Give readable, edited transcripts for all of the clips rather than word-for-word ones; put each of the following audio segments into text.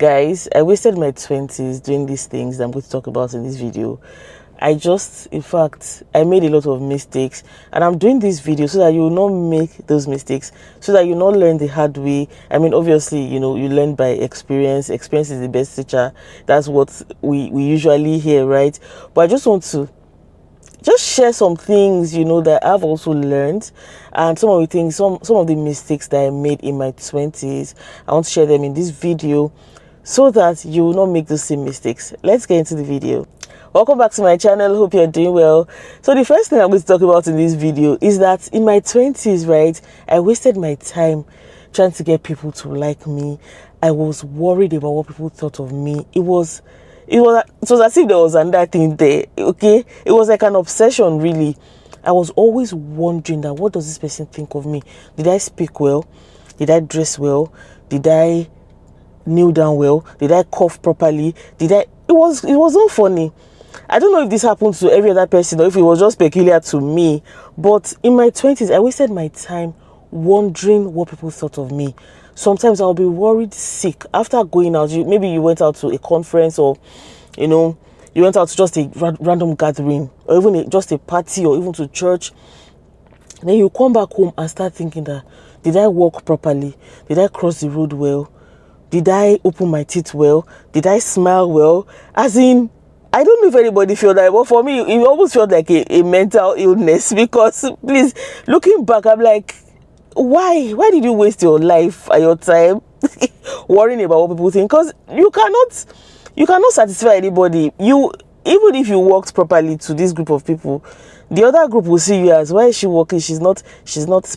Guys, I wasted my 20s doing these things that I'm going to talk about in this video. In fact, I made a lot of mistakes, and I'm doing this video so that you will not make those mistakes, so that you not learn the hard way. I mean, obviously, you learn by experience. Experience is the best teacher. That's what we usually hear, right? But I just want to share some things, that I've also learned, and some of the things, some of the mistakes that I made in my 20s. I want to share them in this video so that you will not make the same mistakes. Let's get into the video. Welcome back to my channel. Hope you're doing well. So the first thing I'm going to talk about in this video is that in my 20s, right, I wasted my time trying to get people to like me. I was worried about what people thought of me. It was as if there was another thing there. Okay, it was like an obsession, really. I was always wondering that, what does this person think of me? Did I speak well? Did I dress well? Did I kneel down well? Did I cough properly? It was not funny. I don't know if this happened to every other person or if it was just peculiar to me, but in my 20s I wasted my time wondering what people thought of me. Sometimes I'll be worried sick after going out. Maybe you went out to a conference, or you went out to just a random gathering, or even just a party, or even to church. Then you come back home and start thinking that, did I walk properly? Did I cross the road well? Did I open my teeth well? Did I smile well? As in, I don't know if anybody feel that, but for me, it almost felt like a mental illness, because please, looking back, I'm like, why did you waste your life and your time worrying about what people think? Because you cannot satisfy anybody. Even if you worked properly to this group of people, the other group will see you as, why is she working? She's not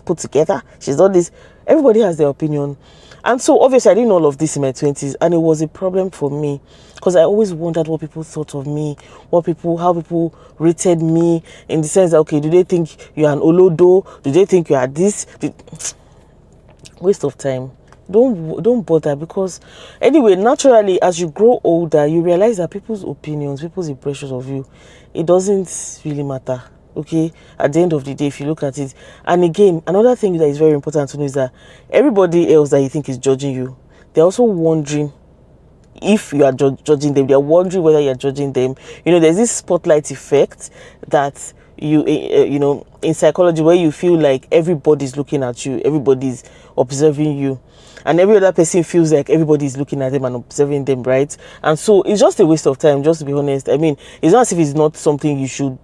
put together. She's not this. Everybody has their opinion. And so obviously I didn't know all of this in my 20s, and it was a problem for me, because I always wondered what people thought of me, how people rated me, in the sense that, okay, do they think you're an olodo? Do they think you are this? Waste of time. Don't bother, because anyway, naturally, as you grow older, you realize that people's opinions, people's impressions of you, it doesn't really matter. Okay, at the end of the day, if you look at it. And again, another thing that is very important to know is that everybody else that you think is judging you, they're also wondering if you are judging them. They're wondering whether you're judging them. There's this spotlight effect that in psychology, where you feel like everybody's looking at you, everybody's observing you, and every other person feels like everybody's looking at them and observing them, right? And so it's just a waste of time, just to be honest. I mean, it's not as if it's not something you should,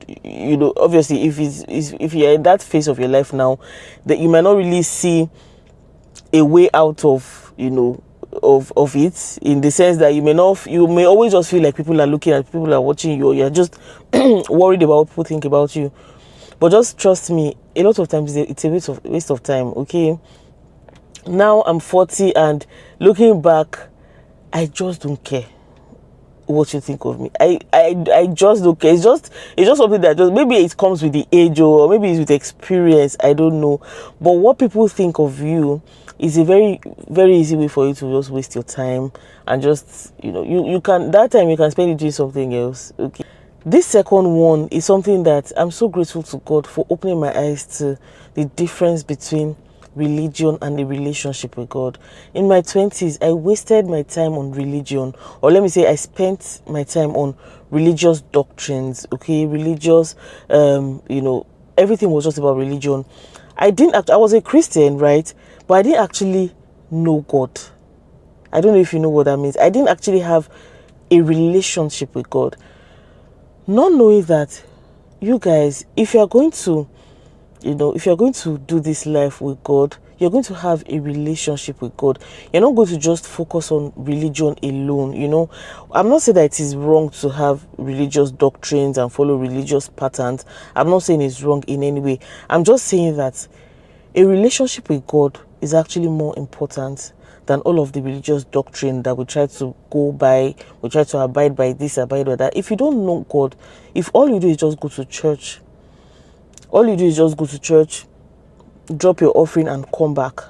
obviously, if you're in that phase of your life now, that you might not really see a way out of, of it, in the sense that you may always just feel like people are looking at, people are watching you, or you're just worried about what people think about you. But just trust me, a lot of times it's a waste of time. Okay, now I'm 40, and looking back, I just don't care what you think of me. I just don't care. It's just something that maybe it comes with the age, or maybe it's with experience. I don't know. But what people think of you is a very, very easy way for you to just waste your time, and just you can, that time you can spend it doing something else. Okay. This second one is something that I'm so grateful to God for opening my eyes to, the difference between religion and a relationship with God. In my 20s, I wasted my time on religion, or let me say I spent my time on religious doctrines, okay, religious, everything was just about religion. I was a Christian, right? But I didn't actually know God. I don't know if you know what that means. I didn't actually have a relationship with God. Not knowing that, you guys, if you're going to do this life with God, you're going to have a relationship with God. You're not going to just focus on religion alone. I'm not saying that it is wrong to have religious doctrines and follow religious patterns. I'm not saying it's wrong in any way. I'm just saying that a relationship with God is actually more important than all of the religious doctrine that we try to go by. We try to abide by this, abide by that. If you don't know God, if all you do is just go to church, drop your offering and come back,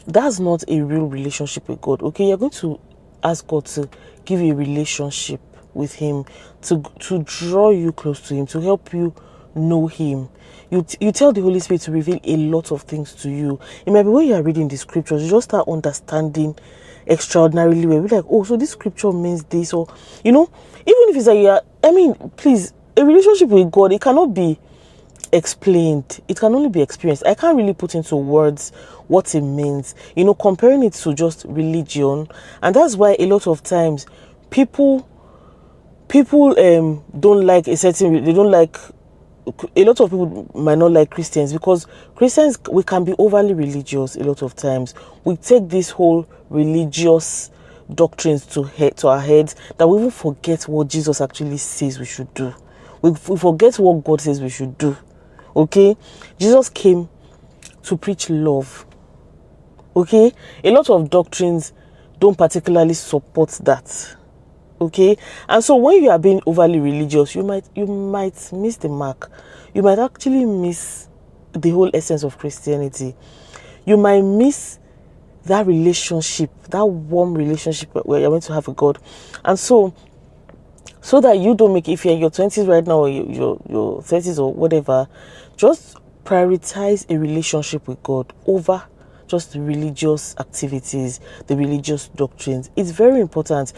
that's not a real relationship with God. Okay, you're going to ask God to give you a relationship with Him, to draw you close to Him, to help you know Him. You tell the Holy Spirit to reveal a lot of things to you. It might be when you are reading the scriptures, you just start understanding extraordinarily well. We're like, oh, so this scripture means this, or even if it's like, please, a relationship with God, it cannot be explained, it can only be experienced. I can't really put into words what it means, comparing it to just religion. And that's why a lot of times people don't like they don't like, a lot of people might not like Christians, because Christians, we can be overly religious a lot of times. We take this whole religious doctrines to our heads, that we even forget what Jesus actually says we should do. We forget what God says we should do. Okay, Jesus came to preach love. Okay, a lot of doctrines don't particularly support that. Okay, and so when you are being overly religious, you might miss the mark. You might actually miss the whole essence of Christianity. You might miss that relationship, that warm relationship where you're meant to have with God. And so that you don't make, if you're in your 20s right now, or your 30s or whatever, just prioritize a relationship with God over just the religious activities, the religious doctrines. It's very important.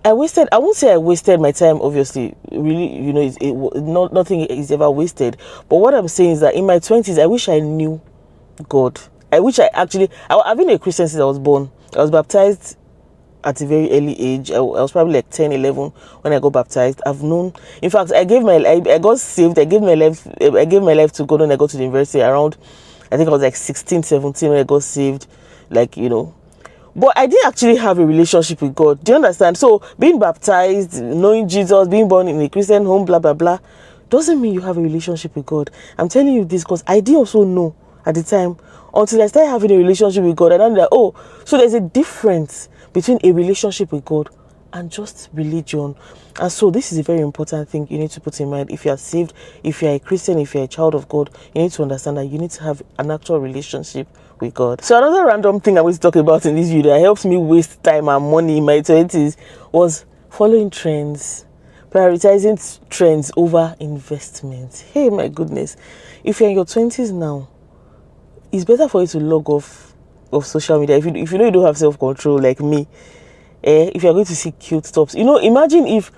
I won't say I wasted my time, obviously. Really, nothing is ever wasted. But what I'm saying is that in my 20s, I wish I knew God. I've been a Christian since I was born. I was baptized at a very early age. I was probably like 10, 11 when I got baptized. In fact, I got saved. I gave my life to God when I got to the university around, I think I was like 16, 17 when I got saved. But I didn't actually have a relationship with God. Do you understand? So being baptized, knowing Jesus, being born in a Christian home, blah, blah, blah, doesn't mean you have a relationship with God. I'm telling you this because I didn't also know at the time, until I started having a relationship with God. And I'm like, oh, so there's a difference between a relationship with God and just religion. And so this is a very important thing you need to put in mind. If you are saved, if you are a Christian, if you are a child of God, you need to understand that you need to have an actual relationship with God. So another random thing I was talking about in this video that helps me waste time and money in my 20s was following trends, prioritizing trends over investments. Hey, my goodness. If you're in your 20s now, it's better for you to log off of social media. If you know you don't have self-control like me, if you're going to see cute tops, imagine if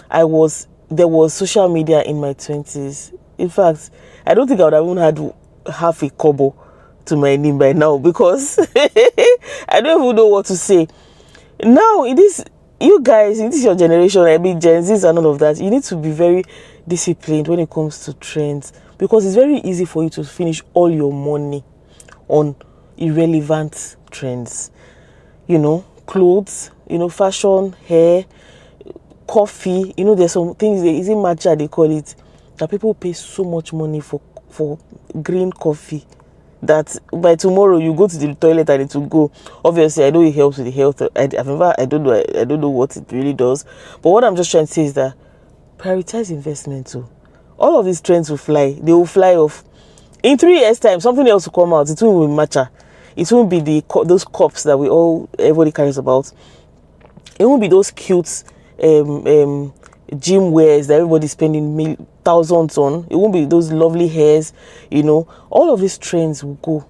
there was social media in my 20s. In fact, I don't think I would have even had half a kobo to my name by now, because I don't even know what to say. Now, you guys, in this your generation, Gen Zs and all of that, you need to be very disciplined when it comes to trends, because it's very easy for you to finish all your money on irrelevant trends. Clothes, fashion, hair, coffee. There's some things, is it matcha they call it, that people pay so much money for green coffee that by tomorrow you go to the toilet and it will go. Obviously, I know it helps with the health. I don't know what it really does. But what I'm just trying to say is that prioritize investment too. All of these trends will fly. They will fly off. In 3 years' time, something else will come out. It won't be matcha. It won't be those cups that everybody cares about. It won't be those cute gym wears that everybody's spending thousands on. It won't be those lovely hairs. All of these trends will go.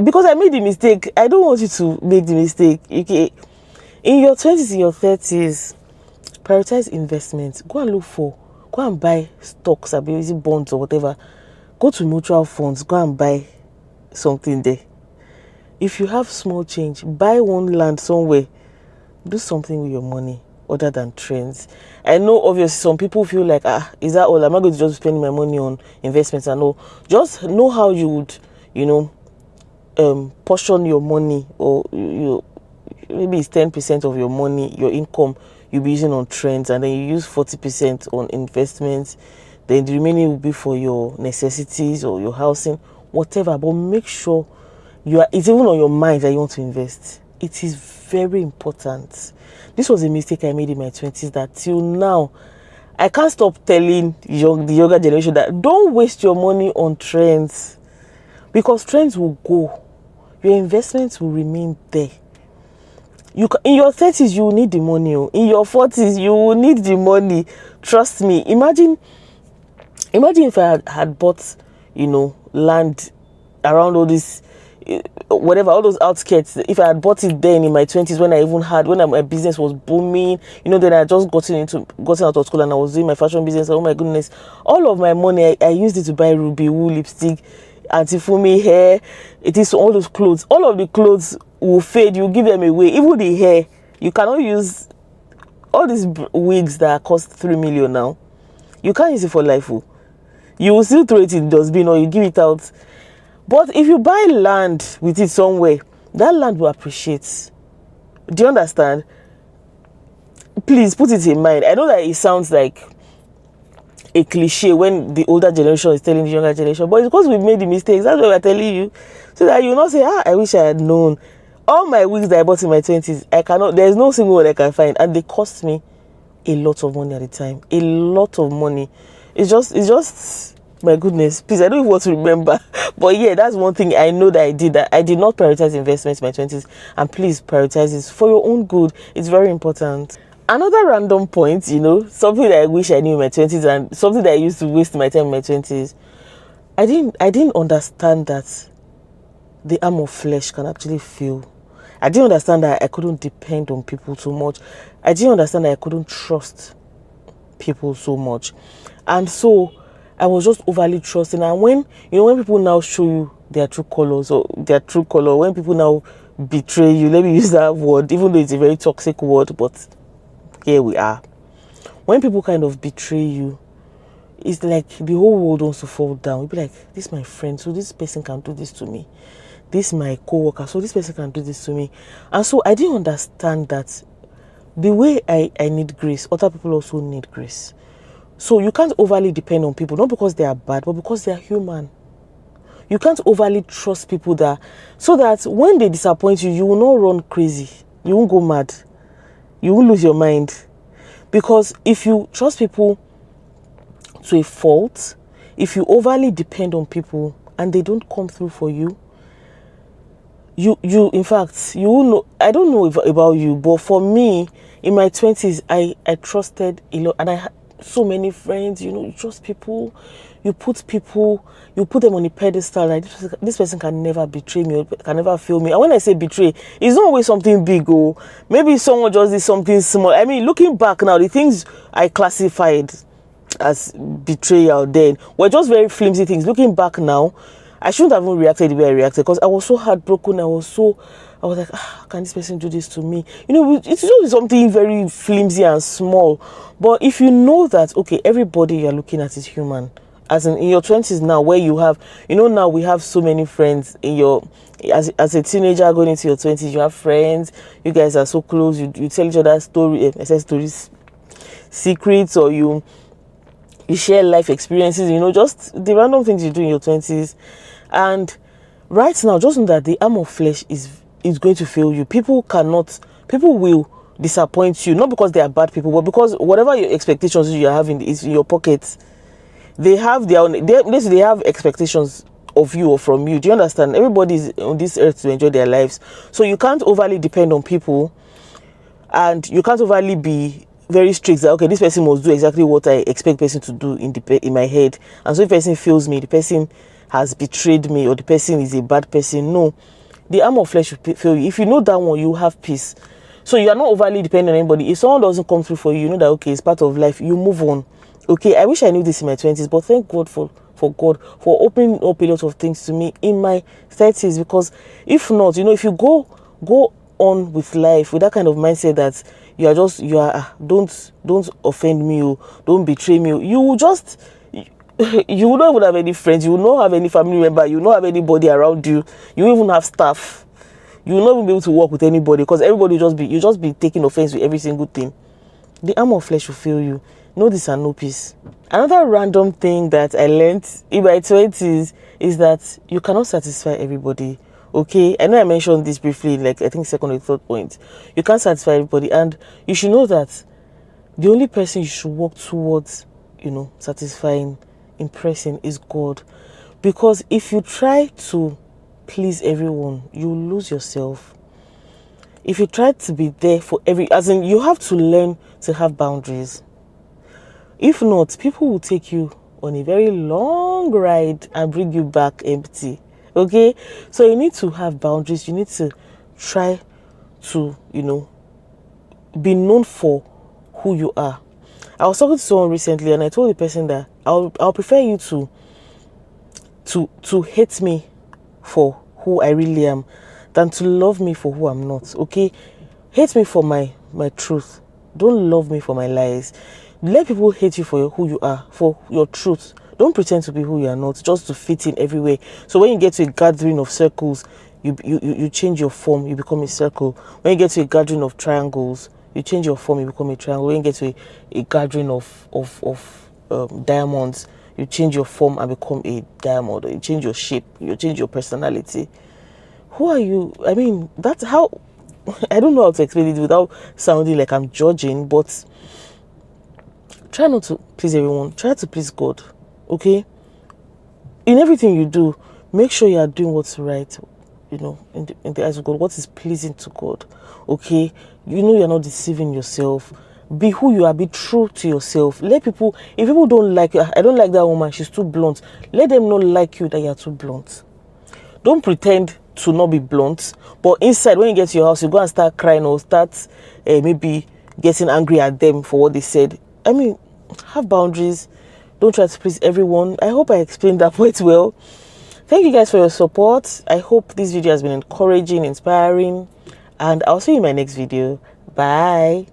Because I made the mistake, I don't want you to make the mistake. Okay, in your 20s, in your 30s, prioritize investments. Go and buy stocks, using bonds or whatever. Go to mutual funds, go and buy something there. If you have small change, buy one land somewhere. Do something with your money other than trends. I know obviously some people feel like, is that all? Am I going to just spend my money on investments? And all. Just know how you would, portion your money, or maybe it's 10% of your money, your income you'll be using on trends, and then you use 40% on investments. Then the remaining will be for your necessities or your housing, whatever. But make sure it's even on your mind that you want to invest. It is very important. This was a mistake I made in my 20s that till now, I can't stop telling the younger generation that don't waste your money on trends, because trends will go. Your investments will remain there. In your 30s, you will need the money. In your 40s, you will need the money. Trust me. Imagine if I had bought, land around all this whatever, all those outskirts. If I had bought it then in my 20s, when my business was booming, then I just gotten out of school and I was doing my fashion business. Oh my goodness, all of my money I used it to buy Ruby Woo lipstick, Antifumi hair. It is all those clothes. All of the clothes will fade. You give them away. Even the hair, you cannot use all these wigs that cost 3 million now. You can't use it for life. You will still throw it in the dustbin or you give it out. But if you buy land with it somewhere, that land will appreciate. Do you understand? Please put it in mind. I know that it sounds like a cliche when the older generation is telling the younger generation, but it's because we've made the mistakes. That's why we're telling you. So that you will not say, I wish I had known. All my wigs that I bought in my 20s, there's no single one I can find. And they cost me a lot of money at the time. A lot of money. It's just, my goodness. Please, I don't even want to remember. But yeah, that's one thing I know that I did. That I did not prioritize investments in my 20s. And please prioritize it for your own good. It's very important. Another random point, something that I wish I knew in my 20s and something that I used to waste my time in my 20s. I didn't understand that the arm of flesh can actually feel. I didn't understand that I couldn't depend on people so much. I didn't understand that I couldn't trust people so much. And so I was just overly trusting. And when people now show you their true colors or their true color, when people now betray you, let me use that word, even though it's a very toxic word, but here we are. When people kind of betray you, it's like the whole world wants to fall down. You'll be like, this is my friend, so this person can do this to me. This is my co-worker, so this person can do this to me. And so I didn't understand that the way I need grace, other people also need grace. So you can't overly depend on people, not because they are bad, but because they are human. You can't overly trust people so that when they disappoint you, you will not run crazy. You won't go mad. You won't lose your mind. Because if you trust people to a fault, if you overly depend on people and they don't come through for you, you in fact, you will know. I don't know about you, but for me, in my 20s, I trusted a lot, and I had so many friends. You trust people, you put them on a pedestal. Like this person can never betray me, or can never fail me. And when I say betray, it's not always something big, or maybe someone just did something small. I mean, looking back now, the things I classified as betrayal then were just very flimsy things. Looking back now, I shouldn't have even reacted the way I reacted, because I was so heartbroken. I was like, how can this person do this to me? It's just something very flimsy and small. But if you know that, okay, everybody you're looking at is human, as in your 20s now, where you have, now we have so many friends as a teenager going into your 20s, you have friends, you guys are so close, you tell each other stories, secrets, or you share life experiences, just the random things you do in your 20s. And right now, just know that the arm of flesh is going to fail you. People will disappoint you, not because they are bad people, but because whatever your expectations you are having is in your pocket. They have their own, they have expectations of you or from you. Do you understand? Everybody is on this earth to enjoy their lives. So you can't overly depend on people, and you can't overly be very strict that, okay, this person must do exactly what I expect person to do in my head. And so if person fails me, the person has betrayed me, or the person is a bad person. No, the arm of flesh will fail you. If you know that one, you have peace. So you are not overly dependent on anybody. If someone doesn't come through for you, you know that, okay, it's part of life. You move on. Okay, I wish I knew this in my 20s, but thank God for God for opening up a lot of things to me in my 30s. Because if not, if you go on with life with that kind of mindset that don't offend me, or don't betray me, you will just, you will not even have any friends, you will not have any family member, you will not have anybody around you, you will even have staff, you will not even be able to work with anybody, because everybody will just be taking offense with every single thing. The arm of flesh will fail you. Know this and know peace. Another random thing that I learned in my 20s is that you cannot satisfy everybody. Okay, I know I mentioned this briefly, like I think second or third point. You can't satisfy everybody, and you should know that the only person you should work towards, satisfying, impressing is God. Because if you try to please everyone, you lose yourself. If you try to be there for you have to learn to have boundaries. If not, people will take you on a very long ride and bring you back empty. Okay, so you need to have boundaries. You need to try to, be known for who you are. I was talking to someone recently, and I told the person that I'll prefer you to hate me for who I really am than to love me for who I'm not. Okay, hate me for my truth. Don't love me for my lies. Let people hate you for who you are, for your truth. Don't pretend to be who you are not, just to fit in everywhere. So when you get to a gathering of circles, you change your form, you become a circle. When you get to a gathering of triangles, you change your form, you become a triangle. When you get to a gathering of diamonds, you change your form and become a diamond. Or you change your shape, you change your personality. Who are you? I mean, that's how. I don't know how to explain it without sounding like I'm judging, but try not to please everyone. Try to please God. Okay? In everything you do, make sure you are doing what's right, in the eyes of God, what is pleasing to God. Okay? You're not deceiving yourself. Be who you are. Be true to yourself. Let people, if people don't like you, I don't like that woman, she's too blunt. Let them not like you that you're too blunt. Don't pretend to not be blunt, but inside, when you get to your house, you go and start crying or start maybe getting angry at them for what they said. I mean, have boundaries. Don't try to please everyone. I hope I explained that quite well. Thank you guys for your support. I hope this video has been encouraging, inspiring, and I'll see you in my next video. Bye.